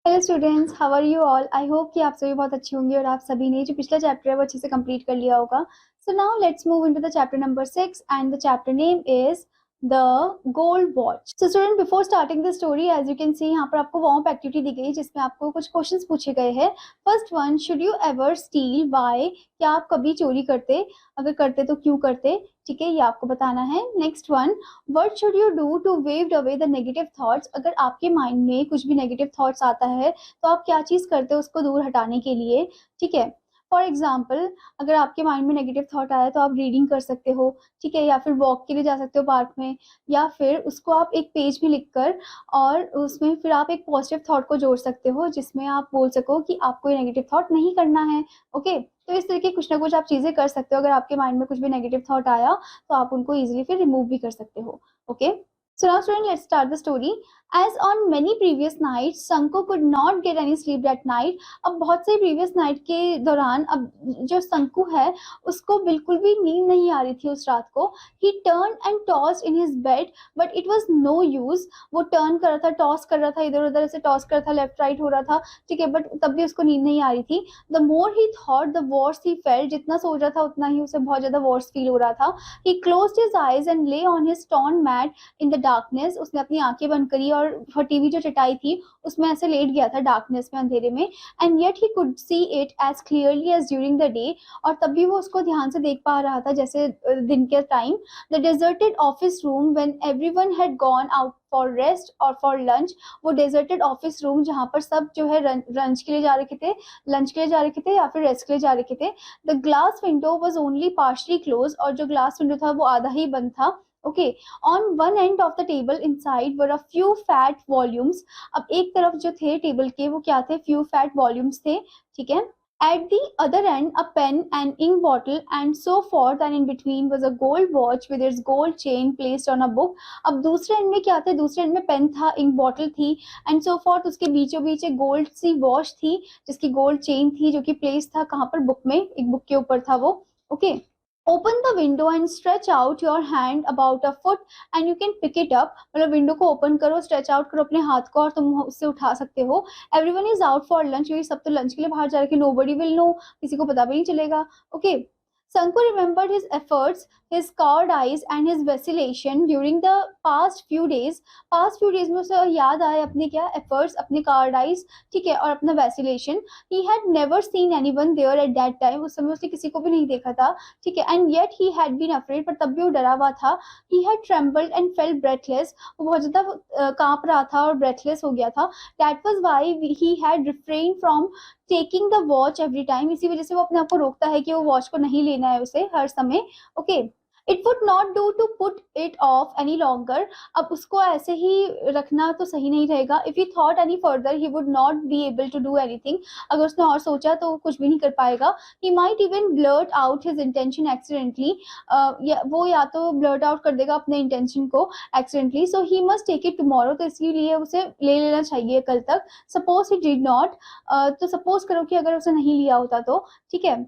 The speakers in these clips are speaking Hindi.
Hello students, how are you all. I hope कि आप सभी बहुत अच्छे होंगे और आप सभी ने जो पिछला चैप्टर है वो अच्छे से कंप्लीट कर लिया होगा। So now let's move into the chapter number 6 and the chapter name is the gold watch. So student, before starting the story as you can see यहाँ पर आपको वार्म अप एक्टिविटी दी गई जिसमें आपको कुछ क्वेश्चंस पूछे गए हैं। First one, should you ever steal by, क्या आप कभी चोरी करते, अगर करते तो क्यों करते। ठीक है, ये आपको बताना है। Next one, what should you do to wave away the negative thoughts, अगर आपके माइंड में कुछ भी नेगेटिव थॉट्स आता है तो आप क्या चीज करते हो उसको दूर हटाने के लिए। ठीक है, फॉर एग्जाम्पल अगर आपके माइंड में नेगेटिव थॉट आया तो आप रीडिंग कर सकते हो। ठीक है, या फिर वॉक के लिए जा सकते हो पार्क में, या फिर उसको आप एक पेज में लिखकर और उसमें फिर आप एक पॉजिटिव थॉट को जोड़ सकते हो जिसमें आप बोल सको कि आपको ये नेगेटिव थॉट नहीं करना है। ओके, तो इस तरीके कुछ ना कुछ आप चीजें कर सकते हो। अगर आपके माइंड में कुछ भी नेगेटिव थॉट आया तो आप उनको इजीली फिर रिमूव भी कर सकते हो। Okay, so now student, let's start the story. As on many previous nights, Sanku could not get any sleep that night. अब बहुत से previous night के दौरान अब जो संकु है उसको बिल्कुल भी नींद नहीं आ रही थी उस रात को। He turned and tossed in his bed, but it was no use. वो टर्न कर रहा था, टॉस कर रहा था, इधर उधर ऐसे टॉस कर रहा था, लेफ्ट राइट हो रहा था। ठीक है, बट तब भी उसको नींद नहीं आ रही थी। The more he thought, the worse he felt. जितना सोच रहा था उतना ही उसे बहुत ज्यादा worse फील हो रहा था। He closed his eyes and lay on his torn mat in the darkness. उसने अपनी आंखें बंद करी और फटी हुई जो चटाई थी उसमें ऐसे लेट गया था डार्कनेस में, अंधेरे में। And yet he could see it as clearly as during the day, और तब भी वो उसको ध्यान से देख पा रहा था जैसे दिन के time. The deserted office room when everyone had gone out for rest और फॉर लंच। वो डेजर्टेड ऑफिस रूम जहाँ पर सब जो है लंच के लिए जा रखे थे, लंच के लिए जा रखे थे या फिर रेस्ट के लिए जा रखे थे। The glass window was only partially close, और जो ग्लास विंडो था वो आधा ही बंद था। Okay, on one end of the table inside were a few fat volumes. अब एक तरफ जो थे टेबल के वो क्या थे, फ्यू फैट वॉल्यूम्स थे। ठीक है, at the other end a pen, an ink bottle and so forth, and in between was a gold watch with its gold chain placed on a book. अब दूसरे एंड में क्या थे, दूसरे एंड में पेन था, इंक बॉटल थी, एंड सो फॉर्थ, उसके बीचों बीच एक गोल्ड सी वॉच थी जिसकी गोल्ड चेन थी जो कि प्लेस था कहाँ पर, बुक में, एक बुक के ऊपर था वो। Okay, open the window and stretch out your hand about a foot and you can pick it up. मतलब विंडो को ओपन करो, स्ट्रेच आउट करो अपने हाथ को और तुम उससे उठा सकते हो। Everyone is out for lunch, क्योंकि सब तो लंच के लिए बाहर जा रहे हैं, नोबडी विल नो, किसी को पता भी नहीं चलेगा। Okay, Sanku remembered his efforts, his cowed eyes and his vacillation during the past few days. Past few days में उसे याद आए अपने क्या efforts, अपने cowed eyes, ठीक है, और अपना vacillation. He had never seen anyone there at that time. उस समय उसने किसी को भी नहीं देखा था। ठीक है, and yet he had been afraid, पर तब भी वो डरा हुआ था। He had trembled and felt breathless. वो बहुत ज्यादा कांप रहा था और breathless हो गया था। That was why he had refrained from taking the watch every time. इसी वजह से वो अपने आप को रोकता है कि वो वॉच को नहीं लेना है उसे हर समय। Okay, it would not do to put it off any longer. अब उसको ऐसे ही रखना तो सही नहीं रहेगा। If he thought any further he would not be able to do anything. अगर उसने और सोचा तो कुछ भी नहीं कर पाएगा। He might even blurt out his intention accidentally. वो या तो ब्लर्ट आउट कर देगा अपने इंटेंशन को accidentally. So he must take it tomorrow, तो इसलिए उसे ले लेना चाहिए कल तक। सपोज ही डिड नॉट, तो सपोज करो कि अगर उसे नहीं लिया होता तो। ठीक है,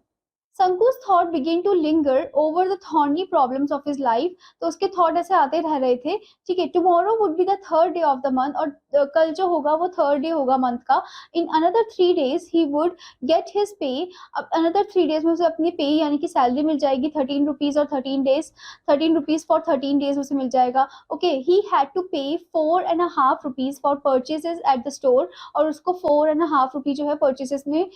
संकु's thought began to linger over the thorny problems of his life. तो उसके थॉट ऐसे आते रह रहे थे। ठीक है, tomorrow would be the third day of the month, और कल जो होगा वो थर्ड डे होगा मंथ का। In another 3 days he would get his pay. अब अनदर 3 days में उसे अपनी पे यानी कि सैलरी मिल जाएगी 13 रुपीज, और 13 days 13 रुपीज फॉर 13 days उसे मिल जाएगा। ओके, ही हैड टू पे 4.5 rupees for purchases eight the store, और उसको 4.5 रुपीज जो है परचेजेस में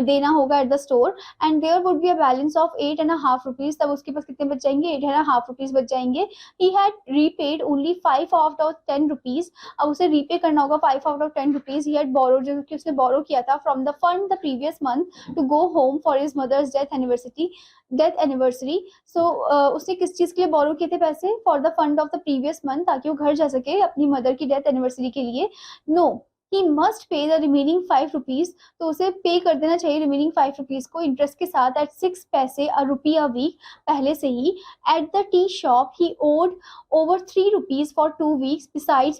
देना होगा at the store. And there would be a balance of 8.5 rupees. तब उसके पास कितने बच जाएंगे, 8.5 रुपीज बच जाएंगे। He had repaid only 5 out of 10 rupees. अब उसे रीपे करना होगा 5 out of 10 rupees. He had borrow, जो कि उसने बोरो किया था from the fund the previous month to go home for his mother's death anniversary. So उसने किस चीज के लिए बोरो किए थे पैसे, for the fund of the previous month, ताकि वो घर जा सके अपनी मदर की डेथ एनिवर्सरी के लिए। No, he must pay the remaining 5 rupees. तो उसे पे कर देना चाहिए रिमेनिंग 5 रुपीज को इंटरेस्ट के साथ एट 6 पैसे अ रुपी अ वीक, पहले से ही। At the tea shop he owed over 3 rupees for 2 weeks beside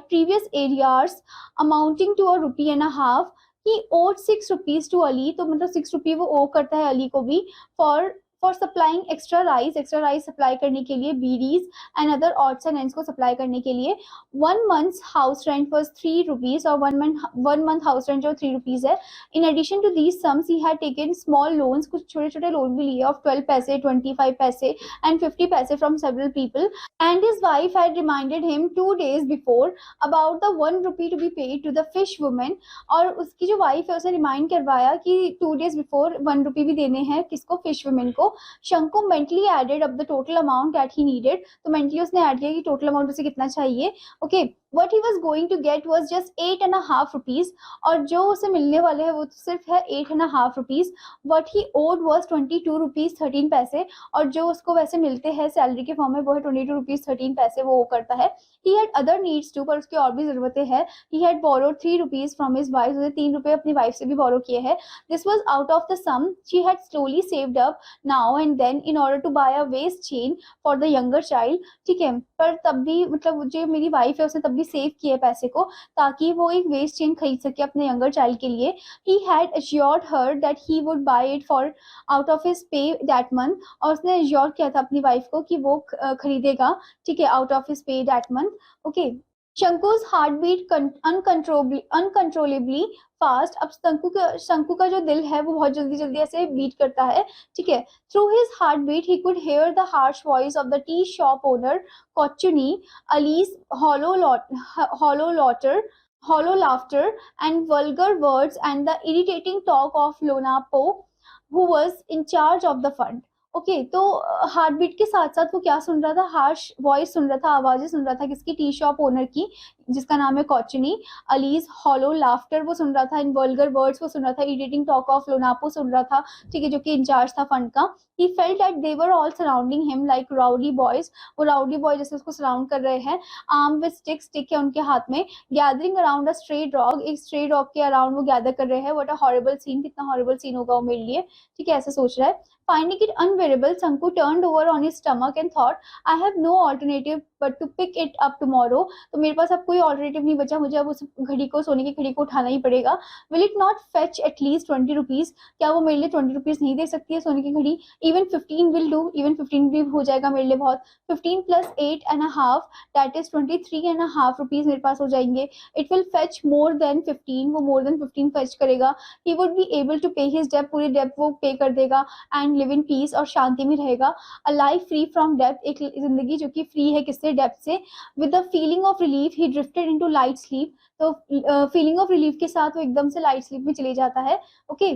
previous arrears amounting to a rupee and a half. He owed 6 rupees to Ali, तो मतलब 6 रुपये वो ओ करता है अली को भी, for for supplying extra rice supply करने के लिए, bidis and other odds and ends को सप्लाई करने के लिए। 1 month's house rent was 3 rupees, और 1 month हाउस रेंट जो 3 rupees है। In addition to these sums he had taken small loans, कुछ छोटे छोटे लोन भी लिए ऑफ 12 पैसे, 25 पैसे एंड 50 पैसे from several people. And his wife had reminded him 2 days before about the 1 rupee to be paid to the fish women. और उसकी जो वाइफ है उसने रिमाइंड करवाया कि 2 days बिफोर 1 rupee भी देने हैं किसको, फिश वुमेन को। Shanku mentally added up the total amount that he needed, तो मेंटली उसने ऐड किया कि टोटल अमाउंट उसे कितना चाहिए। Okay, what he was going to get was just 8.5 rupees, और जो उसे मिलने वाले हैं वो तो सिर्फ है 8.5 rupees। what he owed was 22 rupees 13 पैसे, और जो उसको वैसे मिलते हैं सैलरी के फॉर्म में वो है 22 rupees 13 पैसे, वो करता है। he had other needs too, पर उसकी और भी जरूरतें हैं। he had borrowed 3 rupees from his wife, उसने 3 रुपए अपनी वाइफ से भी बोरो किए हैं। this was out of the sum she had slowly saved up now and then in order to buy a waist chain for the younger child। ठीक है, पर तब भी मतलब जो मेरी वाइफ है उसने तब भी सेव किए पैसे को ताकि वो एक वेस्ट चेन खरीद सके अपने यंगर चाइल्ड के लिए। he had assured her that he would buy it for out of his pay that month, और उसने एश्योर किया था अपनी वाइफ को कि वो खरीदेगा, ठीक है, out of his pay that month. Okay, शंकु's हार्ट बीट अनकंट्रोलेबली फास्ट। अब शंकु का जो दिल है वो बहुत जल्दी जल्दी ऐसे बीट करता है, ठीक है। Through his heart beat he could hear the harsh voice of the tea shop owner Kochuni, Ali's hollow laughter and vulgar words, and the irritating talk of Lonapo, who was in charge of the fund। Okay, तो हार्ट बीट के साथ साथ वो क्या सुन रहा था, हार्श वॉइस सुन रहा था, आवाजें सुन रहा था किसकी, टी शॉप ओनर की जिसका नाम है कोचनी। अलीज हॉलो लाफ्टर वो सुन रहा था, इन वल्गर वर्ड्स वो सुन रहा था, इरिटेटिंग टॉक ऑफ लोनापो सुन रहा था, ठीक है, जो कि इंचार्ज था फंड का। He felt that they were all surrounding him like rowdy boys, वो राउडी बॉय जैसे उसको सराउंड कर रहे हैं। आर्म विद स्टिक है उनके हाथ में। गैदरिंग अराउंड अ स्ट्रे डॉग, एक स्ट्रे डॉग के अराउंड वो गैदर कर रहे हैं। व्हाट अ हॉरिबल सीन, कितना हॉरिबल सीन होगा वो मेरे लिए, ठीक है, ऐसे सोच रहा है। Finding it unbearable, Sanku turned over on his stomach and thought, I have no alternative but to pick it up tomorrow। तो मेरे पास अब कोई ऑल्टरनेटिव नहीं बचा, मुझे अब उस घड़ी को, सोने की घड़ी को उठाना ही पड़ेगा। Will it not fetch at least 20 rupees? क्या वो मेरे लिए 20 rupees नहीं दे सकती है सोने की घड़ी? Even 15 will do, even 15 भी हो जाएगा मेरे लिए बहुत। 15 plus 8.5 that is 23.5 rupees मेरे पास हो जाएंगे। It will fetch more than 15, वो more than 15 fetch करेगा। He would be able to pay his debt, पूरी debt वो पे कर देगा, and लिव इन पीस, और शांति में रहेगा। A life free from depth, एक जिंदगी जो कि फ्री है किससे, डेप्थ से। With the feeling of relief he drifted into light sleep, तो फीलिंग ऑफ रिलीफ के साथ वो एकदम से लाइट स्लीप में चले जाता है। ओके,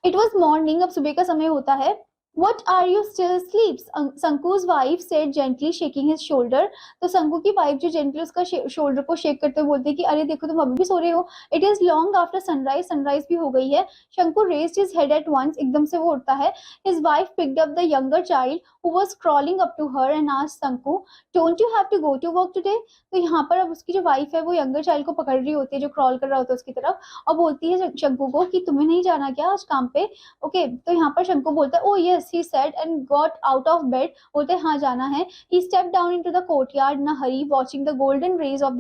इट वॉज मॉर्निंग, अब सुबह का समय होता है। What are you still asleep? Sanku's wife said gently, shaking his shoulder। तो शंकु की वाइफ जो जेंटली उसका शोल्डर को शेक करते हुए बोलती है कि अरे देखो तुम अभी भी सो रहे हो। It is long after sunrise, sunrise भी हो गई है। शंकु raised his head at once, एकदम से वो उठता है। His wife picked up the younger child who was crawling up to her and asked Sanku, don't you have to go to work today? तो यहाँ पर अब उसकी जो वाइफ है वो यंगर चाइल्ड को पकड़ रही होती है जो क्रॉल कर रहा होता है उसकी तरफ, और बोलती है शंकु को कि तुम्हें नहीं जाना क्या आज काम पे। ओके, तो यहाँ पर शंकु बोलता है ओ yes, he said and got out of bed, बोलते हाँ जाना है। He stepped down into the courtyard in a hurry, watching the golden rays of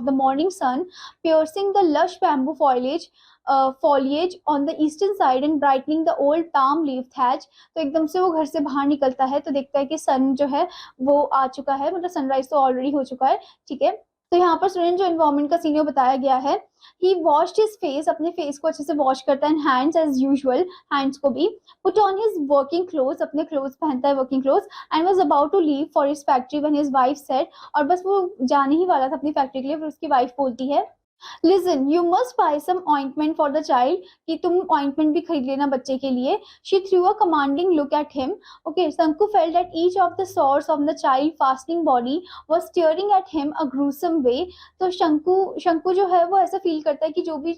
the morning sun piercing the lush bamboo foliage on the eastern side and brightening the old palm leaf thatch। तो एकदम से वो घर से बाहर निकलता है तो देखता है कि सन जो है वो आ चुका है, मतलब सनराइज तो ऑलरेडी हो चुका है, ठीक है। तो यहाँ पर स्टूडेंट जो एनवायरमेंट का सीन है बताया गया है। ही वॉश्ड हिज फेस, अपने फेस को अच्छे से वॉश करता है, हैंड्स एज यूजुअल, हैंड्स को भी। Put on his working clothes, अपने क्लोथ्स पहनता है working clothes, and was about to leave for his factory when his wife said, और बस वो जाने ही वाला था अपनी फैक्ट्री के लिए, फिर उसकी वाइफ बोलती है listen you must buy some ointment for the child, कि तुम ऑइंटमेंट भी खरीद लेना बच्चे के लिए। She threw a commanding look at him. Okay, Shanku felt that each of the sores of the child fasting body was staring at him a gruesome way. तो शंकु जो है वो ऐसा फील करता है कि जो भी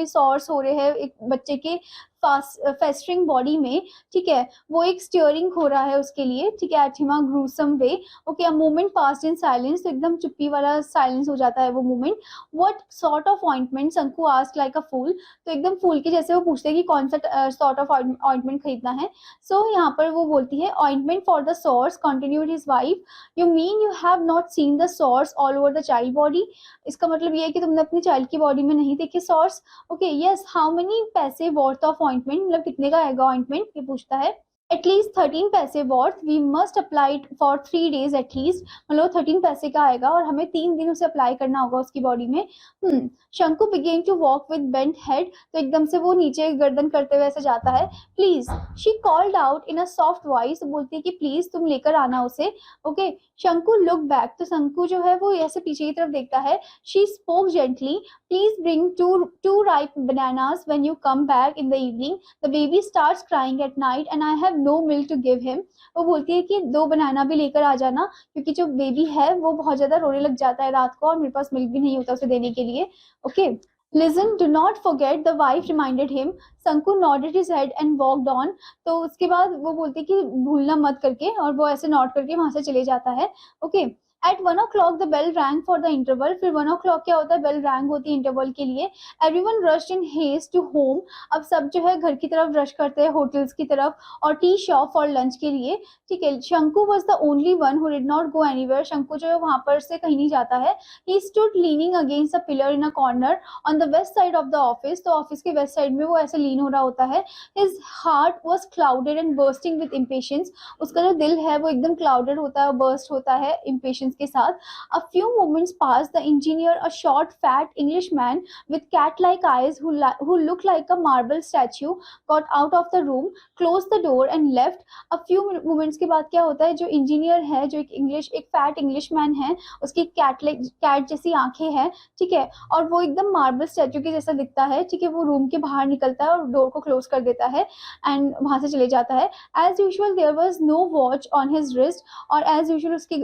सॉर्स हो रहे हैं एक बच्चे के फेस्टरिंग बॉडी में, ठीक है, वो एक स्टीयरिंग हो रहा है उसके लिए, ठीक है, eight him a gruesome way. Okay, a moment passed in silence, तो एकदम चुप्पी वाला साइलेंस हो जाता है वो moment. What sort of ointment, शंकु आस्क्ड लाइक अ फूल, तो एकदम फूल के जैसे वो पूछते हैं कि कौन सा सॉर्ट ऑफ ऑइंटमेंट खरीदना है। सो यहाँ पर वो बोलती है ointment for the swords, continued his wife, you mean you have not seen the swords all over the child body. इसका मतलब ये है कि तुमने अपनी चाइल्ड की बॉडी में नहीं देखे swords. Okay, yes, how many पैसे वर्थ ऑफ ऑइंटमेंट, मतलब कितने का आएगा ऑइंटमेंट, ये पूछता है। एटलीस्ट 13 पैसे worth, we must apply for 3 days at least, मतलब 13 पैसे का आएगा और हमें 3 दिन उसे अप्लाई करना होगा उसकी बॉडी में। Shanku began to walk with bent head, तो एकदम से वो नीचे गर्दन करते हुए ऐसे जाता है। Please, she called out in a soft voice, बोलती है कि प्लीज तुम लेकर आना उसे। ओके, शंकु लुक बैक, तो शंकु जो है वो ऐसे पीछे की तरफ देखता है। She spoke gently, please bring two ripe bananas when you come back in the evening, the baby starts crying at night and I have no milk to give him. वो बोलती है कि 2 बनाना भी लेकर आ जाना, क्योंकि जो बेबी है वो बहुत ज्यादा रोने लग जाता है रात को और मेरे पास मिल्क भी नहीं होता उसे देने के लिए। Okay, listen, do not forget, the wife reminded him. Shanku nodded his head and walked on, तो उसके बाद वो बोलती है कि भूलना मत करके, और वो ऐसे नॉट करके वहां से चले जाता है। Okay, at 1 o'clock the bell rang for the interval, फिर 1 o'clock क्या होता है, बेल रैंग होती है इंटरवल के लिए। Everyone rushed in haste to home, अब सब जो है घर की तरफ रश करते हैं, होटल्स की तरफ और टी शॉप फॉर लंच के लिए। ठीक है, शंकु was the only one who did not go anywhere, शंकु जो है वहां पर से कहीं नहीं जाता है। He stood leaning against a pillar in a corner on the west side of the office, तो ऑफिस के वेस्ट साइड में वो ऐसे लीन हो रहा होता है। His heart was clouded and bursting with impatience, उसका जो दिल है वो एकदम क्लाउडेड होता है, बर्स्ट होता है इम्पेशंस के साथ। A few moments passed. The engineer, a short, fat Englishman with cat-like eyes who looked like a marble statue, got out of the room, closed the door and left. A few moments के बाद क्या होता है, जो इंजीनियर है, जो एक फैट इंग्लिशमैन है, उसकी कैट जैसी आंखें हैं, ठीक है, और वो एकदम मार्बल स्टैचू के जैसा दिखता है, ठीक है, वो रूम के बाहर निकलता है और डोर को क्लोज कर देता है एंड वहां से चले जाता है। As usual there was no watch on his wrist, और एज यूजुअल उसके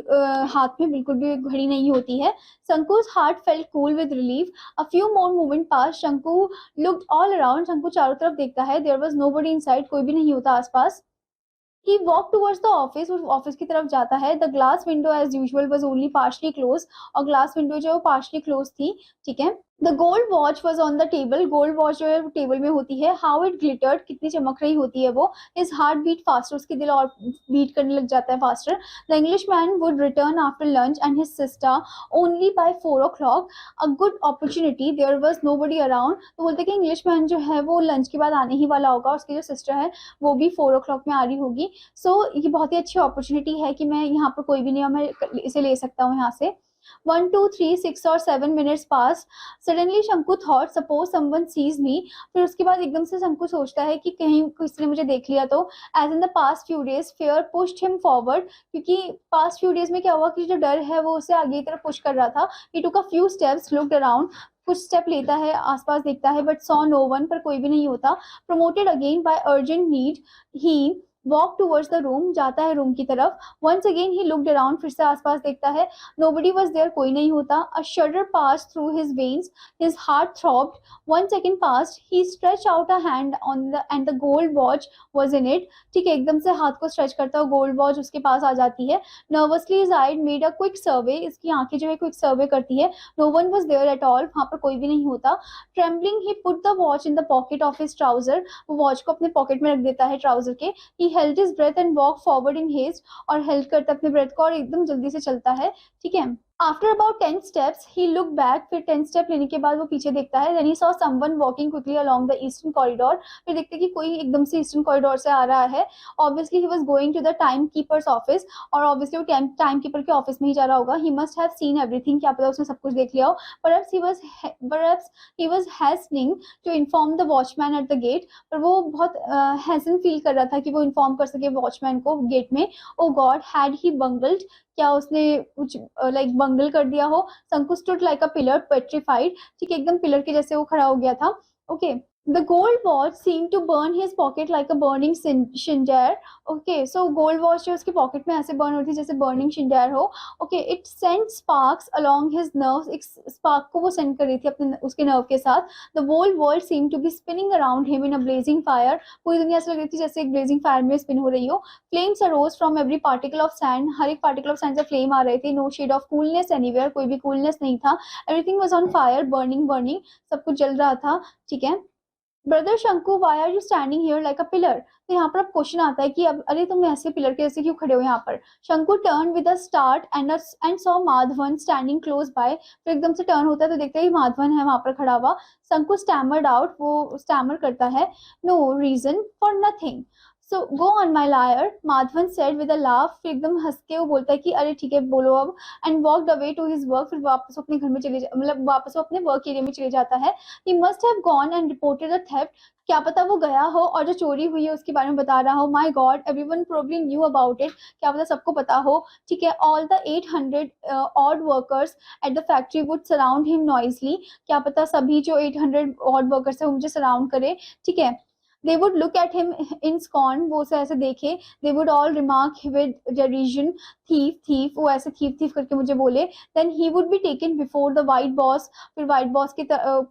हाथ में बिल्कुल भी घड़ी नहीं होती है। शंकु's heart felt cool with relief. A few more moments passed. शंकु looked all around. शंकु चारों तरफ देखता है। There was nobody inside. कोई भी नहीं होता आसपास। He walked towards the office. वो ऑफिस की तरफ जाता है। The glass window as usual was only partially closed. और glass window जो है वो partially closed थी, ठीक है। The gold watch was on the table. Gold watch जो है वो टेबल में होती है। How it glittered, कितनी चमक रही होती है वो। His heart beat faster, उसके दिल और बीट करने लग जाता है faster. The Englishman would return after lunch and his sister only by 4 o'clock. A good opportunity. There was nobody around. तो बोलते हैं कि इंग्लिशमैन जो है वो लंच के बाद आने ही वाला होगा, उसकी जो सिस्टर है वो भी 4 o'clock में आ रही होगी। सो ये बहुत ही अच्छी अपॉर्चुनिटी है कि मैं यहाँ पर कोई भी नहीं है, मैं इसे ले सकता हूँ यहाँ से। 1, 2, 3, 6 और 7 minutes pass. Suddenly शंकु thought, suppose someone sees me. फिर उसके बाद एकदम से शंकु सोचता है कि कहीं किसी ने मुझे देख लिया तो। As in the past few days, fear pushed him forward. क्योंकि past few days में क्या हुआ कि जो डर है वो उसे आगे की तरफ पुश कर रहा था। He took a few steps, looked around. कुछ स्टेप लेता है, आसपास देखता है, but saw no one, पर कोई भी नहीं होता। Promoted again by urgent need, he walk towards the room, जाता है रूम की तरफ। Once again he looked around, फिर से आसपास देखता है। नोबडी वाज देयर, कोई नहीं होता। A shudder passed through his veins, his heart throbbed. 1 second passed, he stretch out a hand on the end the gold watch was in it. ठीक है, एकदम से हाथ को स्ट्रेच करता है, गोल्ड वॉच उसके पास आ जाती है। Nervously his eye made a quick survey, इसकी आंखें जो है क्विक सर्वे करती है। No one was there at all, वहां पर कोई भी नहीं होता। Trembling he put the watch in the pocket of his trouser, वो वॉच को अपने पॉकेट में रख देता है ट्राउजर के। He held his breath and walked forward in haste, और हेल्ड करता अपने ब्रेथ को और एकदम जल्दी से चलता है, ठीक है। After about 10 steps, he looked back. फिर 10 स्टेप लेने के बाद वो पीछे देखता है। Then he saw someone walking quickly along the eastern corridor. फिर देखते कि कोई एकदम से ईस्टर्न कॉरिडोर से आ रहा है। Obviously he was going to the timekeeper's office, और obviously वो टाइम कीपर के ऑफिस में ही जा रहा होगा। He must have seen everything, क्या पता उसने सब कुछ देख लिया हो। Perhaps he was hastening to inform the watchman at the gate. पर वो बहुत हैसन फील कर रहा था कि वो इन्फॉर्म कर सके वॉचमैन को गेट में। Oh God, had he bungled, क्या उसने कुछ लाइक बंगल कर दिया हो। शंकु stood like a pillar petrified, ठीक है, एकदम पिलर के जैसे वो खड़ा हो गया था। Okay, the gold watch seem to burn his pocket like a burning cinder. Okay, so gold watch जो उसके पॉकेट में ऐसे बर्न होती है जैसे बर्निंग शिंडेर हो। Okay, it send sparks along his nerves, एक स्पार्क को वो सेंड कर रही थी अपने उसके नर्व के साथ। The whole world seem to be spinning around him in a blazing fire, पूरी दुनिया ऐसे लग रही थी जैसे एक ब्लेजिंग फायर में स्पिन हो रही हो। Flames arose from every particle of sand, हर एक पार्टिकल ऑफ सैंड से फ्लेम आ रहे थे। No shade of coolness anywhere, कोई भी कूलनेस नहीं था। Everything was on fire, burning burning, सब कुछ जल रहा था, ठीक है। Brother Shanku why are you standing here like a pillar. तो यहाँ पर अब क्वेश्चन आता है कि अब अरे तुम ऐसे पिलर के जैसे क्यों खड़े हो यहाँ पर। शंकु turn with a start and saw Madhavan standing close by. फिर एकदम से टर्न होता है तो देखते हैं कि माधवन है वहां पर खड़ा हुआ। शंकु स्टैमर्ड आउट, वो स्टैमर करता है, no reason for nothing, so go on my liar, Madhavan said with a laugh. फिर एकदम हंस के वो बोलता है कि अरे ठीक है बोलो अब, and walked away to his work. फिर वापस अपने घर में चले मतलब वापस वो अपने वर्क एरिया में चले जाता है। He must have gone and reported the theft. क्या पता वो गया हो और जो चोरी हुई है उसके बारे में बता रहा हो। My god everyone probably knew about it, क्या पता सबको पता हो। ठीक है, all the 800 odd workers at the factory would surround him noisily. क्या पता सभी जो 800 ऑड वर्कर्स है वो मुझे सराउंड करे। ठीक है, they would look at him in scorn, वो उसे ऐसे देखे। they would all remark with derision, thief thief, वो ऐसे thief thief करके मुझे बोले। then he would be taken before the white boss, फिर white boss के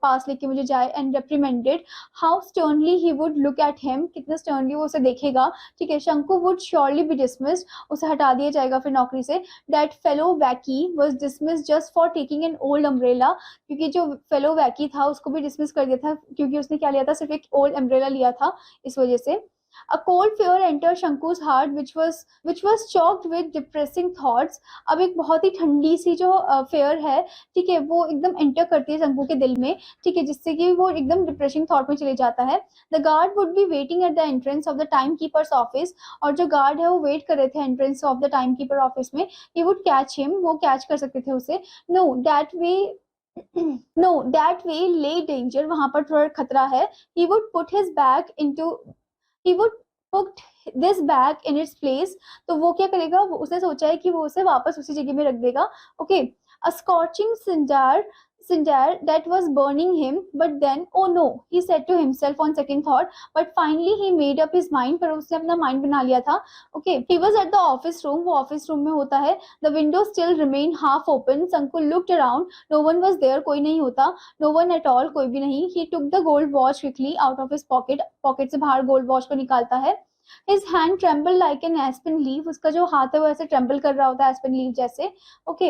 पास लेके मुझे जाए, and reprimanded, how sternly he would look at him, कितना sternly वो उसे देखेगा। ठीक है, शंकु would surely be dismissed, उसे हटा दिया जाएगा फिर नौकरी से। that fellow wacky was dismissed just for taking an old umbrella, क्योंकि जो फेलो वैकी था उसको भी डिसमिस कर दिया था क्योंकि उसने क्या लिया था, सिर्फ एक ओल्ड अम्ब्रेला लिया था, इस वजह से। A cold fear entered Shanku's heart, which was choked with depressing thoughts. अब एक बहुत ही ठंडी सी जो फेयर है, ठीक है, वो एकदम एंटर करती है शंकु के दिल में। ठीक है, जिससे कि वो एकदम डिप्रेसिंग थॉट में चले जाता है। The guard would be waiting at the entrance of the time keepers office, और जो गार्ड है वो वेट कर रहे थे entrance of the time keeper office में। ही वुड कैच हिम, वो कैच कर सकते थे उसे। Know that way know that way ले डेंजर, वहां पर थोड़ा खतरा है। He would put his bag into he would put this bag in its place, तो वो क्या करेगा, उसने सोचा है कि वो उसे वापस उसी जगह में रख देगा। Okay, a scorching cinder that was burning him, but then oh no, he said to himself on second thought, but finally he made up his mind, पर उसने अपना माइंड बना लिया था। Okay, he was at the office room, वो ऑफिस रूम में होता है। the window still remained half open, शंकु looked around, no one was there, कोई नहीं होता, no one at all, कोई भी नहीं। he took the gold watch quickly out of his pocket, pocket से बाहर गोल्ड वॉच को निकालता है। His hand trembled like an aspen leaf, उसका जो हाथ है वो ऐसे ट्रेम्बल कर रहा होता है aspen leaf जैसे। Okay,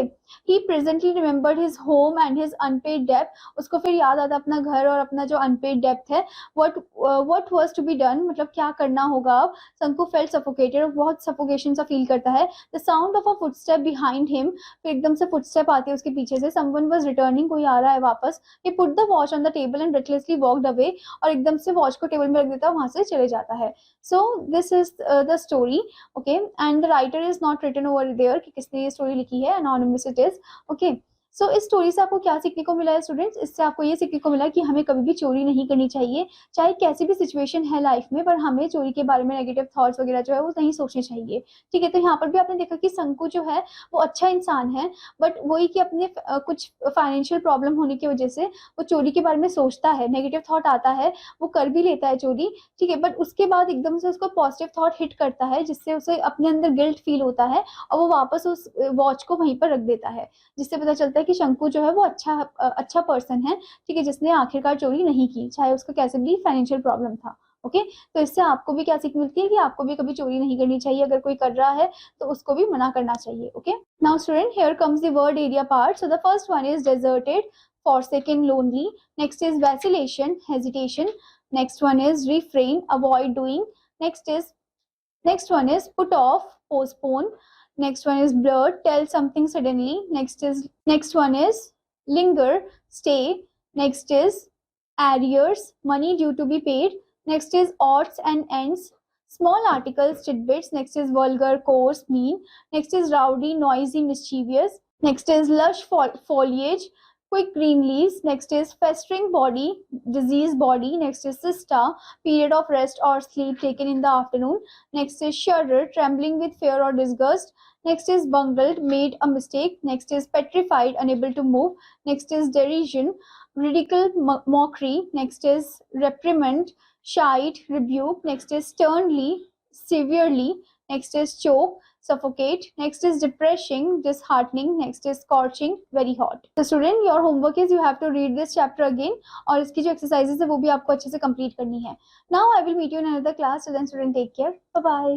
he presently remembered his home and his unpaid debt, उसको फिर याद आता अपना घर और अपना जो unpaid debt है। what was to be done, मतलब क्या करना होगा अब। शंकु felt suffocated, बहुत suffocation सा फील करता है। the sound of a footstep behind him, फिर एकदम से footstep आती है उसके पीछे से। someone was returning, कोई आ रहा है वापस। he put the watch on the table and recklessly walked away, और एकदम से वॉच को टेबल में रख देता है, वहां से चले जाता है। so this is the story, okay, and the writer is not written over there कि किसने ये स्टोरी लिखी है, anonymous it is, okay। सो इस स्टोरी से आपको क्या सीखने को मिला है स्टूडेंट्स, इससे आपको ये सीखने को मिला कि हमें कभी भी चोरी नहीं करनी चाहिए, चाहे कैसी भी सिचुएशन है लाइफ में, पर हमें चोरी के बारे में नेगेटिव थॉट्स वगैरह जो है वो नहीं सोचने चाहिए। ठीक है, तो यहाँ पर भी आपने देखा कि शंकु जो है वो अच्छा इंसान है, बट वही कि अपने कुछ फाइनेंशियल प्रॉब्लम होने की वजह से वो चोरी के बारे में सोचता है, नेगेटिव थॉट आता है, वो कर भी लेता है चोरी। ठीक है, बट उसके बाद एकदम से उसको पॉजिटिव थॉट हिट करता है, जिससे उसे अपने अंदर गिल्ट फील होता है, और वो वापस उस वॉच को वहीं पर रख देता है, जिससे पता चलता है कि शंकु जो है वो अच्छा पर्सन है। ठीक है, जिसने आखिरकार चोरी नहीं की, चाहे उसका कैसे भी फाइनेंशियल प्रॉब्लम था। ओके, तो इससे आपको भी क्या सीख मिलती है कि आपको भी कभी चोरी नहीं करनी चाहिए, अगर कोई कर रहा है तो उसको भी मना करना चाहिए। Okay, now student, here comes the word area part. So the first one is deserted, forsaken, lonely. Next is vacillation, hesitation. Next one is refrain, avoid doing. Next one is put off, postpone. Next one is blur, tell something suddenly. Next one is linger, stay. Next is arrears, money due to be paid. Next is odds and ends, small articles, tidbits. Next is vulgar, coarse, mean. Next is rowdy, noisy, mischievous. Next is lush foliage, quick green leaves. Next is festering body, diseased body. Next is siesta, period of rest or sleep taken in the afternoon. Next is shudder, trembling with fear or disgust. Next is bungled, made a mistake. Next is petrified, unable to move. Next is derision, ridicule, mockery. Next is reprimand, chide, rebuke. Next is sternly, severely. Next is choke, suffocate. Next is depressing, disheartening. Next is scorching, very hot. So student, your homework is you have to read this chapter again, और इसकी जो exercises है वो भी आपको अच्छे से complete करनी है। Now I will meet you in another class. Till then student, take care. Bye bye.